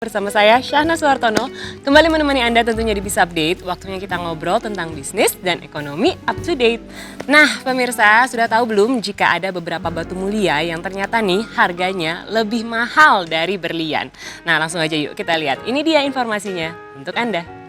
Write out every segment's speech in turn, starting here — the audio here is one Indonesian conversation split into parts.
Bersama saya Syahna Suhartono, kembali menemani Anda tentunya di Bisa Update. Waktunya kita ngobrol tentang bisnis dan ekonomi up to date. Nah pemirsa, sudah tahu belum jika ada beberapa batu mulia yang ternyata nih harganya lebih mahal dari berlian. Nah langsung aja yuk kita lihat, ini dia informasinya untuk Anda.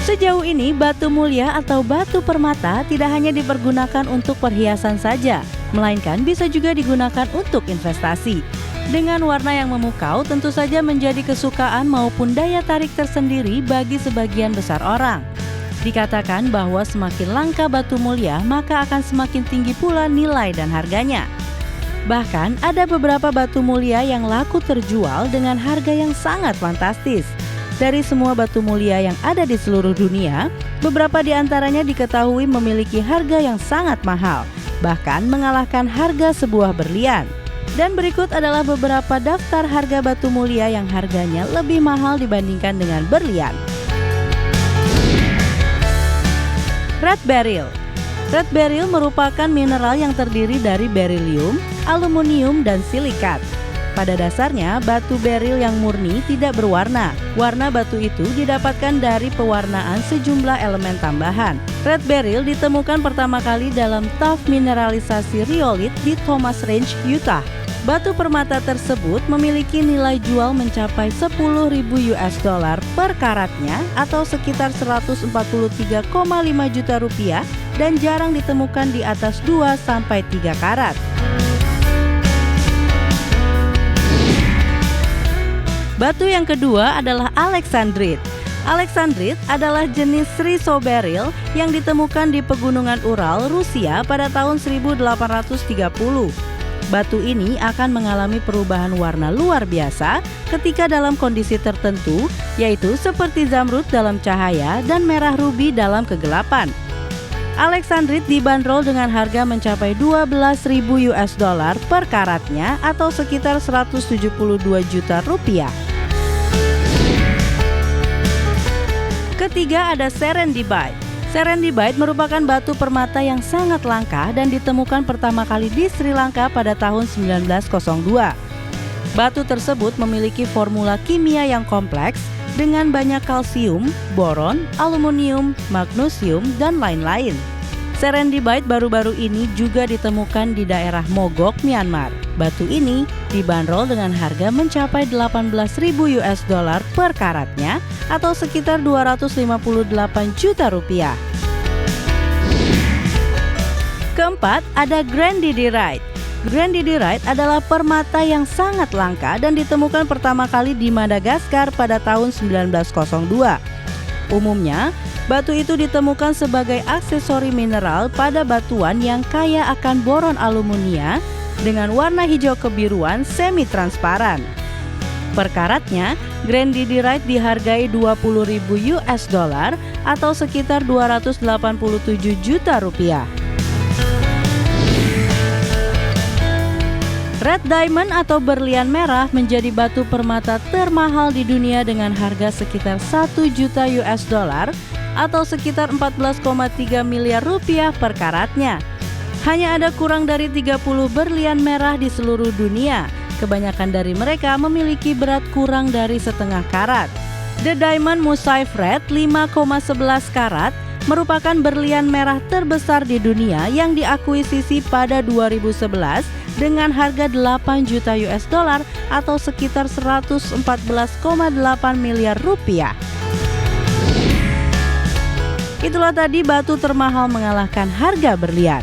Sejauh ini, batu mulia atau batu permata tidak hanya dipergunakan untuk perhiasan saja, melainkan bisa juga digunakan untuk investasi. Dengan warna yang memukau, tentu saja menjadi kesukaan maupun daya tarik tersendiri bagi sebagian besar orang. Dikatakan bahwa semakin langka batu mulia, maka akan semakin tinggi pula nilai dan harganya. Bahkan, ada beberapa batu mulia yang laku terjual dengan harga yang sangat fantastis. Dari semua batu mulia yang ada di seluruh dunia, beberapa di antaranya diketahui memiliki harga yang sangat mahal, bahkan mengalahkan harga sebuah berlian. Dan berikut adalah beberapa daftar harga batu mulia yang harganya lebih mahal dibandingkan dengan berlian. Red beryl. Red beryl merupakan mineral yang terdiri dari beryllium, aluminium, dan silikat. Pada dasarnya, batu beryl yang murni tidak berwarna. Warna batu itu didapatkan dari pewarnaan sejumlah elemen tambahan. Red beryl ditemukan pertama kali dalam tuff mineralisasi riolit di Thomas Range, Utah. Batu permata tersebut memiliki nilai jual mencapai 10.000 US dollar per karatnya atau sekitar 143,5 juta rupiah dan jarang ditemukan di atas 2-3 karat. Batu yang kedua adalah alexandrite. Alexandrite adalah jenis chrysoberyl yang ditemukan di pegunungan Ural, Rusia pada tahun 1830. Batu ini akan mengalami perubahan warna luar biasa ketika dalam kondisi tertentu, yaitu seperti zamrud dalam cahaya dan merah rubi dalam kegelapan. Alexandrite dibanderol dengan harga mencapai 12.000 US dollar per karatnya atau sekitar 172 juta rupiah. Ketiga ada serendipite. Serendipite merupakan batu permata yang sangat langka dan ditemukan pertama kali di Sri Lanka pada tahun 1902. Batu tersebut memiliki formula kimia yang kompleks dengan banyak kalsium, boron, aluminium, magnesium, dan lain-lain. Serendipite baru-baru ini juga ditemukan di daerah Mogok, Myanmar. Batu ini dibanderol dengan harga mencapai 18.000 US dollar per karatnya atau sekitar 258 juta rupiah. Keempat, ada grandidierite. Grandidierite adalah permata yang sangat langka dan ditemukan pertama kali di Madagaskar pada tahun 1902. Umumnya, batu itu ditemukan sebagai aksesori mineral pada batuan yang kaya akan boron aluminia dengan warna hijau kebiruan semi-transparan. Per karatnya, grandidierite dihargai 20.000 US dollar atau sekitar 287 juta rupiah. Red diamond atau berlian merah menjadi batu permata termahal di dunia dengan harga sekitar 1 juta US dollar atau sekitar 14,3 miliar rupiah per karatnya. Hanya ada kurang dari 30 berlian merah di seluruh dunia. Kebanyakan dari mereka memiliki berat kurang dari setengah karat. The Diamond Mosaïque Red 5,11 karat merupakan berlian merah terbesar di dunia yang diakuisisi pada 2011 dengan harga 8 juta US dollar atau sekitar 114,8 miliar rupiah. Itulah tadi batu termahal mengalahkan harga berlian.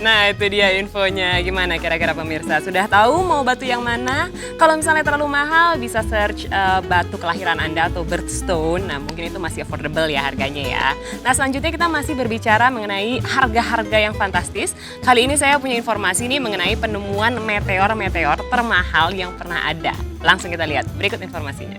Nah itu dia infonya, gimana kira-kira pemirsa? Sudah tahu mau batu yang mana? Kalau misalnya terlalu mahal bisa search batu kelahiran Anda atau birthstone. Nah mungkin itu masih affordable ya harganya ya. Nah selanjutnya kita masih berbicara mengenai harga-harga yang fantastis. Kali ini saya punya informasi nih mengenai penemuan meteor-meteor termahal yang pernah ada. Langsung kita lihat, berikut informasinya.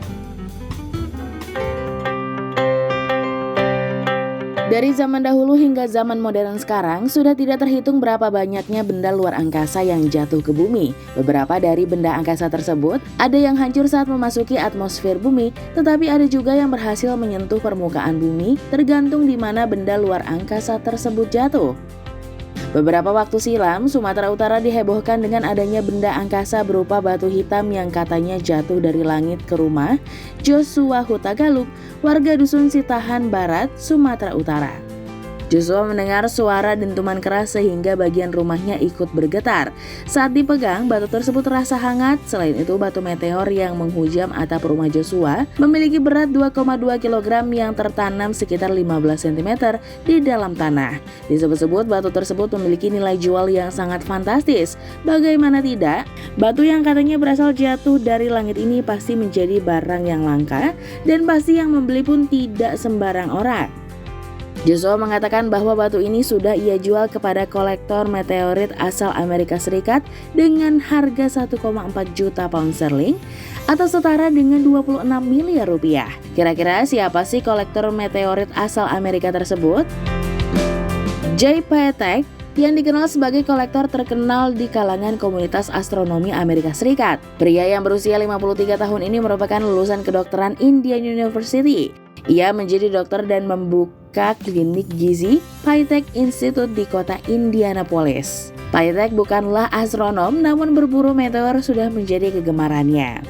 Dari zaman dahulu hingga zaman modern sekarang, sudah tidak terhitung berapa banyaknya benda luar angkasa yang jatuh ke bumi. Beberapa dari benda angkasa tersebut, ada yang hancur saat memasuki atmosfer bumi, tetapi ada juga yang berhasil menyentuh permukaan bumi, tergantung di mana benda luar angkasa tersebut jatuh. Beberapa waktu silam, Sumatera Utara dihebohkan dengan adanya benda angkasa berupa batu hitam yang katanya jatuh dari langit ke rumah Joshua Huta Galuk, warga dusun Sitahan Barat, Sumatera Utara. Joshua mendengar suara dentuman keras sehingga bagian rumahnya ikut bergetar. Saat dipegang, batu tersebut terasa hangat. Selain itu, batu meteor yang menghujam atap rumah Joshua memiliki berat 2,2 kg yang tertanam sekitar 15 cm di dalam tanah. Disebut-sebut batu tersebut memiliki nilai jual yang sangat fantastis. Bagaimana tidak, batu yang katanya berasal jatuh dari langit ini pasti menjadi barang yang langka dan pasti yang membeli pun tidak sembarang orang. Joshua mengatakan bahwa batu ini sudah ia jual kepada kolektor meteorit asal Amerika Serikat dengan harga 1,4 juta pound sterling atau setara dengan 26 miliar rupiah. Kira-kira siapa sih kolektor meteorit asal Amerika tersebut? Jay Patek, yang dikenal sebagai kolektor terkenal di kalangan komunitas astronomi Amerika Serikat. Pria yang berusia 53 tahun ini merupakan lulusan kedokteran Indiana University. Ia menjadi dokter dan membuka klinik gizi Patek Institute di kota Indianapolis. Patek bukanlah astronom, namun berburu meteor sudah menjadi kegemarannya.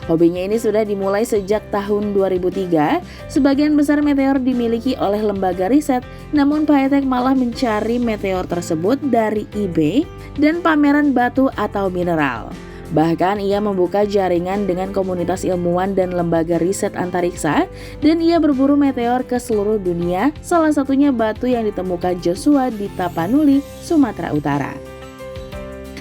Hobinya ini sudah dimulai sejak tahun 2003. Sebagian besar meteor dimiliki oleh lembaga riset, namun Patek malah mencari meteor tersebut dari eBay dan pameran batu atau mineral. Bahkan ia membuka jaringan dengan komunitas ilmuwan dan lembaga riset antariksa, dan ia berburu meteor ke seluruh dunia, salah satunya batu yang ditemukan Joshua di Tapanuli, Sumatera Utara.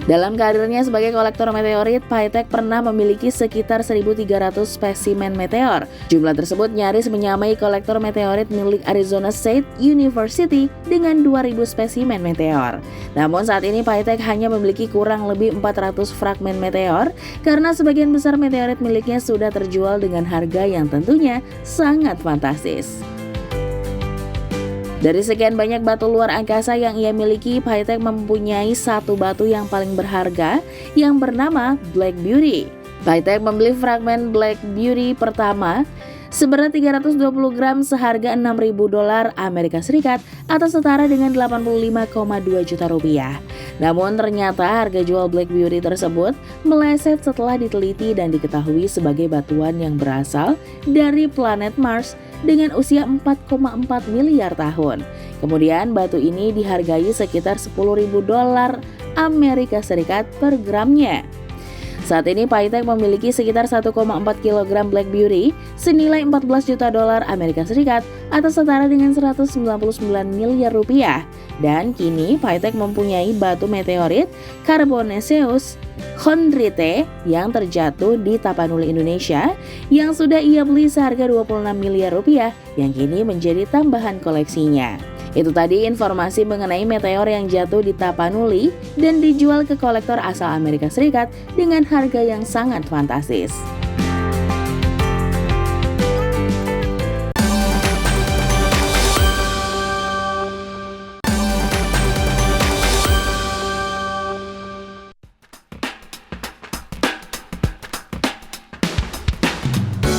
Dalam karirnya sebagai kolektor meteorit, Patek pernah memiliki sekitar 1.300 spesimen meteor. Jumlah tersebut nyaris menyamai kolektor meteorit milik Arizona State University dengan 2.000 spesimen meteor. Namun saat ini Patek hanya memiliki kurang lebih 400 fragmen meteor karena sebagian besar meteorit miliknya sudah terjual dengan harga yang tentunya sangat fantastis. Dari sekian banyak batu luar angkasa yang ia miliki, Patek mempunyai satu batu yang paling berharga yang bernama Black Beauty. Patek membeli fragmen Black Beauty pertama seberat 320 gram seharga $6.000 Amerika Serikat atau setara dengan 85,2 juta rupiah. Namun ternyata harga jual Black Beauty tersebut meleset setelah diteliti dan diketahui sebagai batuan yang berasal dari planet Mars dengan usia 4,4 miliar tahun. Kemudian batu ini dihargai sekitar $10.000 Amerika Serikat per gramnya. Saat ini Patek memiliki sekitar 1,4 kg Black Beauty senilai $14 juta Amerika Serikat atau setara dengan 199 miliar rupiah. Dan kini Patek mempunyai batu meteorit Carbonaceous chondrite yang terjatuh di Tapanuli, Indonesia yang sudah ia beli seharga 26 miliar rupiah yang kini menjadi tambahan koleksinya. Itu tadi informasi mengenai meteor yang jatuh di Tapanuli dan dijual ke kolektor asal Amerika Serikat dengan harga yang sangat fantastis.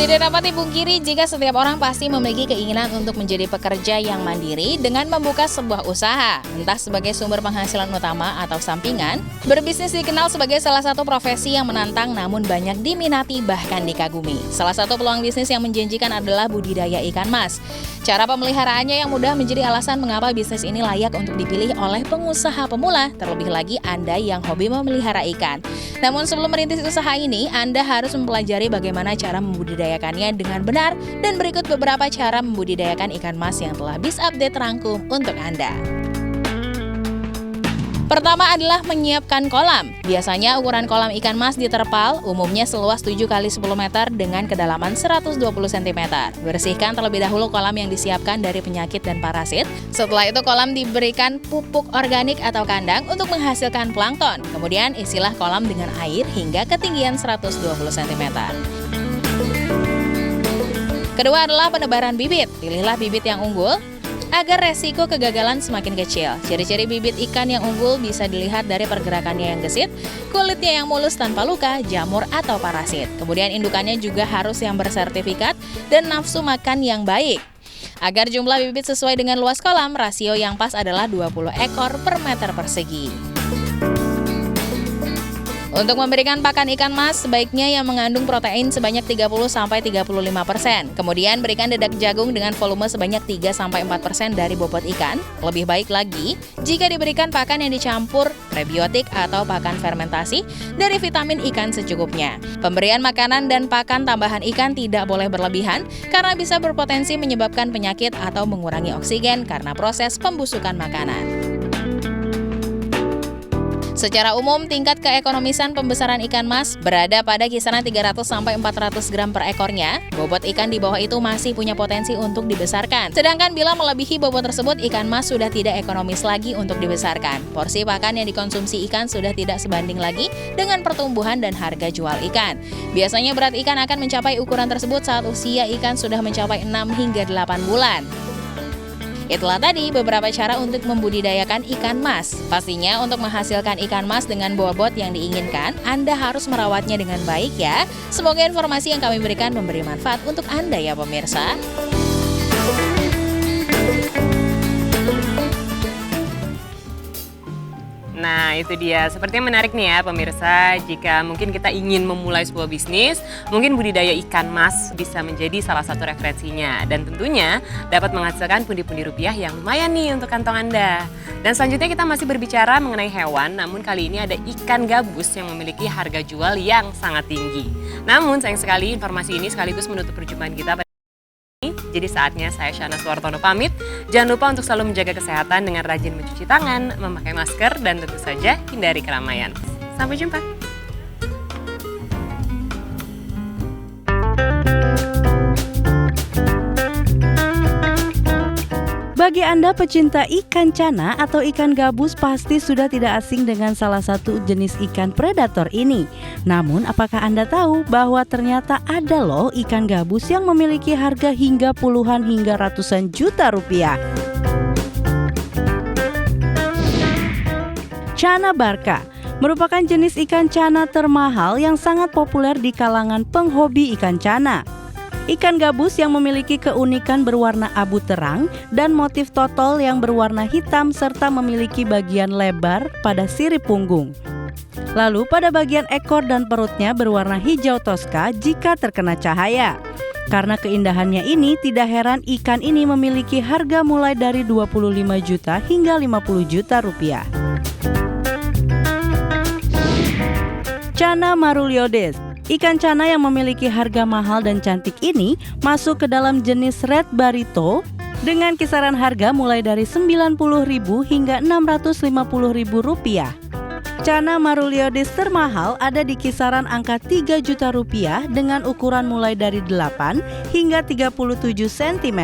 Tidak dapat dipungkiri jika setiap orang pasti memiliki keinginan untuk menjadi pekerja yang mandiri dengan membuka sebuah usaha, entah sebagai sumber penghasilan utama atau sampingan. Berbisnis dikenal sebagai salah satu profesi yang menantang namun banyak diminati bahkan dikagumi. Salah satu peluang bisnis yang menjanjikan adalah budidaya ikan mas. Cara pemeliharaannya yang mudah menjadi alasan mengapa bisnis ini layak untuk dipilih oleh pengusaha pemula, terlebih lagi Anda yang hobi memelihara ikan. Namun sebelum merintis usaha ini, Anda harus mempelajari bagaimana cara membudidayakannya dengan benar dan berikut beberapa cara membudidayakan ikan mas yang telah Biz Update rangkum untuk Anda. Pertama adalah menyiapkan kolam. Biasanya ukuran kolam ikan mas di terpal umumnya seluas 7 x 10 meter dengan kedalaman 120 cm. Bersihkan terlebih dahulu kolam yang disiapkan dari penyakit dan parasit. Setelah itu kolam diberikan pupuk organik atau kandang untuk menghasilkan plankton. Kemudian isilah kolam dengan air hingga ketinggian 120 cm. Kedua adalah penebaran bibit. Pilihlah bibit yang unggul. agar resiko kegagalan semakin kecil. Ciri-ciri bibit ikan yang unggul bisa dilihat dari pergerakannya yang gesit, kulitnya yang mulus tanpa luka, jamur atau parasit. Kemudian indukannya juga harus yang bersertifikat dan nafsu makan yang baik. Agar jumlah bibit sesuai dengan luas kolam, rasio yang pas adalah 20 ekor per meter persegi. Untuk memberikan pakan ikan mas, sebaiknya yang mengandung protein sebanyak 30-35%. Kemudian berikan dedak jagung dengan volume sebanyak 3-4% dari bobot ikan. Lebih baik lagi jika diberikan pakan yang dicampur prebiotik atau pakan fermentasi dari vitamin ikan secukupnya. Pemberian makanan dan pakan tambahan ikan tidak boleh berlebihan karena bisa berpotensi menyebabkan penyakit atau mengurangi oksigen karena proses pembusukan makanan. Secara umum, tingkat keekonomisan pembesaran ikan mas berada pada kisaran 300-400 gram per ekornya. Bobot ikan di bawah itu masih punya potensi untuk dibesarkan. Sedangkan bila melebihi bobot tersebut, ikan mas sudah tidak ekonomis lagi untuk dibesarkan. Porsi pakan yang dikonsumsi ikan sudah tidak sebanding lagi dengan pertumbuhan dan harga jual ikan. Biasanya berat ikan akan mencapai ukuran tersebut saat usia ikan sudah mencapai 6 hingga 8 bulan. Itulah tadi beberapa cara untuk membudidayakan ikan mas. Pastinya untuk menghasilkan ikan mas dengan bobot yang diinginkan, Anda harus merawatnya dengan baik ya. Semoga informasi yang kami berikan memberi manfaat untuk Anda ya pemirsa. Nah, itu dia. Sepertinya menarik nih ya pemirsa, jika mungkin kita ingin memulai sebuah bisnis, mungkin budidaya ikan mas bisa menjadi salah satu referensinya. Dan tentunya dapat menghasilkan pundi-pundi rupiah yang lumayan nih untuk kantong Anda. Dan selanjutnya kita masih berbicara mengenai hewan, namun kali ini ada ikan gabus yang memiliki harga jual yang sangat tinggi. Namun sayang sekali informasi ini sekaligus menutup perjumpaan kita. Jadi saatnya saya Syahna Suwartono pamit. Jangan lupa untuk selalu menjaga kesehatan dengan rajin mencuci tangan, memakai masker, dan tentu saja hindari keramaian. Sampai jumpa. Bagi Anda pecinta ikan cana atau ikan gabus pasti sudah tidak asing dengan salah satu jenis ikan predator ini. Namun apakah Anda tahu bahwa ternyata ada loh ikan gabus yang memiliki harga hingga puluhan hingga ratusan juta rupiah? Cana barca merupakan jenis ikan cana termahal yang sangat populer di kalangan penghobi ikan cana. Ikan gabus yang memiliki keunikan berwarna abu terang dan motif totol yang berwarna hitam serta memiliki bagian lebar pada sirip punggung. Lalu pada bagian ekor dan perutnya berwarna hijau toska jika terkena cahaya. Karena keindahannya ini, tidak heran ikan ini memiliki harga mulai dari 25 juta hingga 50 juta rupiah. Cana maruliodes. Ikan cana yang memiliki harga mahal dan cantik ini masuk ke dalam jenis red barito dengan kisaran harga mulai dari 90.000 hingga 650.000 rupiah. Cana maruliodes termahal ada di kisaran angka 3 juta rupiah dengan ukuran mulai dari 8 hingga 37 cm.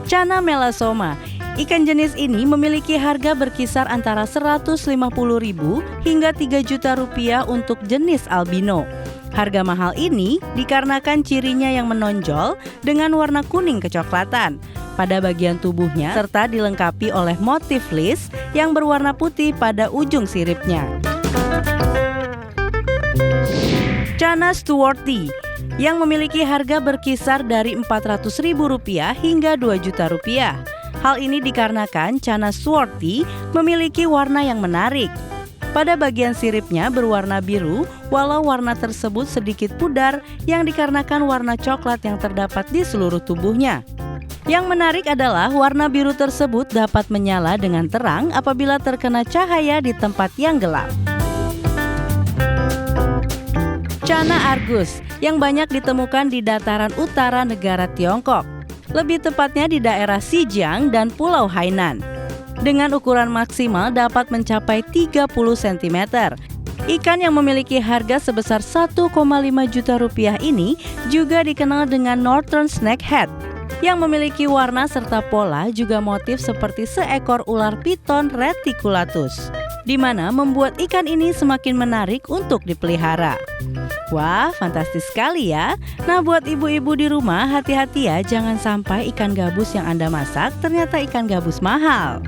Cana melasoma. Ikan jenis ini memiliki harga berkisar antara 150.000 hingga 3 juta rupiah untuk jenis albino. Harga mahal ini dikarenakan cirinya yang menonjol dengan warna kuning kecoklatan pada bagian tubuhnya serta dilengkapi oleh motif list yang berwarna putih pada ujung siripnya. Cana stewarti yang memiliki harga berkisar dari Rp400.000 hingga Rp2 juta. Hal ini dikarenakan cana stewarti memiliki warna yang menarik. Pada bagian siripnya berwarna biru, walau warna tersebut sedikit pudar yang dikarenakan warna coklat yang terdapat di seluruh tubuhnya. Yang menarik adalah warna biru tersebut dapat menyala dengan terang apabila terkena cahaya di tempat yang gelap. Cana argus yang banyak ditemukan di dataran utara negara Tiongkok. Lebih tepatnya di daerah Xinjiang dan Pulau Hainan. Dengan ukuran maksimal dapat mencapai 30 cm. Ikan yang memiliki harga sebesar 1,5 juta rupiah ini juga dikenal dengan Northern Snakehead, yang memiliki warna serta pola juga motif seperti seekor ular piton reticulatus, di mana membuat ikan ini semakin menarik untuk dipelihara. Wah, fantastis sekali ya. Nah, buat ibu-ibu di rumah, hati-hati ya, jangan sampai ikan gabus yang Anda masak ternyata ikan gabus mahal.